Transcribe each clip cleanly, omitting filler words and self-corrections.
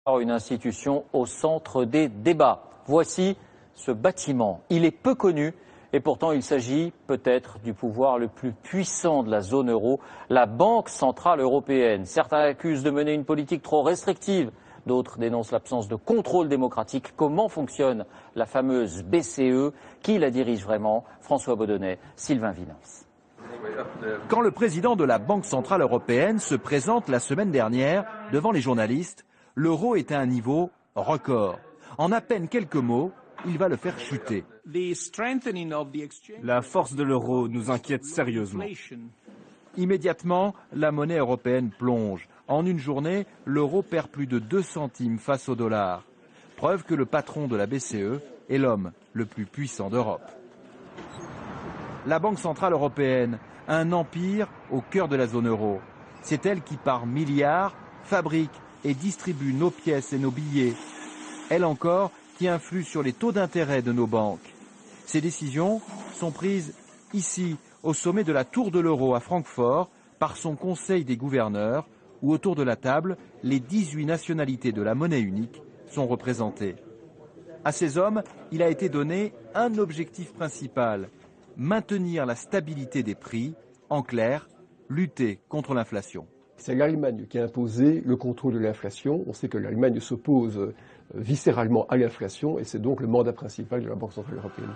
Une institution au centre des débats. Voici ce bâtiment. Il est peu connu et pourtant il s'agit peut-être du pouvoir le plus puissant de la zone euro, la Banque centrale européenne. Certains accusent de mener une politique trop restrictive, d'autres dénoncent l'absence de contrôle démocratique. Comment fonctionne la fameuse BCE? Qui la dirige vraiment? François Baudonnet, Sylvain Vinance. Quand le président de la Banque centrale européenne se présente la semaine dernière devant les journalistes, l'euro est à un niveau record. En à peine quelques mots, il va le faire chuter. La force de l'euro nous inquiète sérieusement. Immédiatement, la monnaie européenne plonge. En une journée, l'euro perd plus de 2 centimes face au dollar. Preuve que le patron de la BCE est l'homme le plus puissant d'Europe. La Banque centrale européenne, un empire au cœur de la zone euro. C'est elle qui, par milliards, fabrique et distribue nos pièces et nos billets. Elle encore qui influe sur les taux d'intérêt de nos banques. Ces décisions sont prises ici, au sommet de la Tour de l'Euro à Francfort, par son Conseil des gouverneurs, où autour de la table, les 18 nationalités de la monnaie unique sont représentées. À ces hommes, il a été donné un objectif principal, maintenir la stabilité des prix, en clair, lutter contre l'inflation. C'est l'Allemagne qui a imposé le contrôle de l'inflation. On sait que l'Allemagne s'oppose viscéralement à l'inflation et c'est donc le mandat principal de la Banque centrale européenne.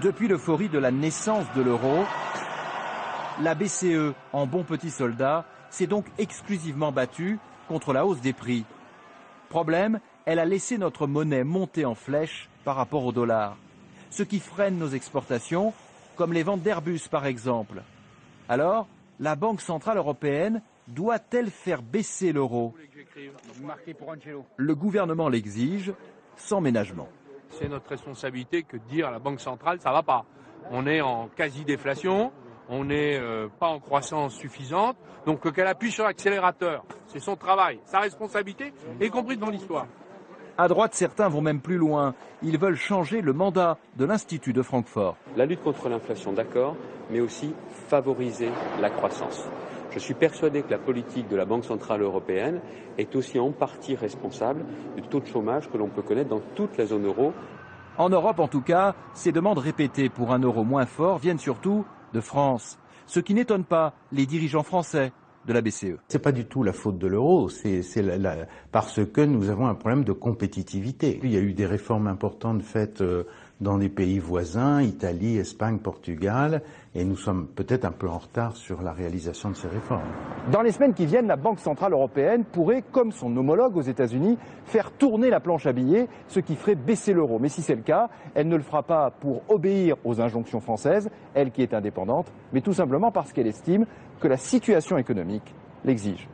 Depuis l'euphorie de la naissance de l'euro, la BCE, en bon petit soldat, s'est donc exclusivement battue contre la hausse des prix. Problème, elle a laissé notre monnaie monter en flèche par rapport au dollar, ce qui freine nos exportations, comme les ventes d'Airbus par exemple. Alors, la Banque centrale européenne doit-elle faire baisser l'euro? Le gouvernement l'exige sans ménagement. C'est notre responsabilité que de dire à la Banque centrale, ça va pas. On est en quasi-déflation, on n'est pas en croissance suffisante, donc qu'elle appuie sur l'accélérateur. C'est son travail, sa responsabilité, y compris devant l'histoire. À droite, certains vont même plus loin. Ils veulent changer le mandat de l'Institut de Francfort. La lutte contre l'inflation, d'accord, mais aussi favoriser la croissance. Je suis persuadé que la politique de la Banque centrale européenne est aussi en partie responsable du taux de chômage que l'on peut connaître dans toute la zone euro. En Europe, en tout cas, ces demandes répétées pour un euro moins fort viennent surtout de France. Ce qui n'étonne pas les dirigeants français de la BCE. C'est pas du tout la faute de l'euro, c'est parce que nous avons un problème de compétitivité. Il y a eu des réformes importantes faites dans les pays voisins, Italie, Espagne, Portugal, et nous sommes peut-être un peu en retard sur la réalisation de ces réformes. Dans les semaines qui viennent, la Banque centrale européenne pourrait, comme son homologue aux États-Unis, faire tourner la planche à billets, ce qui ferait baisser l'euro. Mais si c'est le cas, elle ne le fera pas pour obéir aux injonctions françaises, elle qui est indépendante, mais tout simplement parce qu'elle estime que la situation économique l'exige.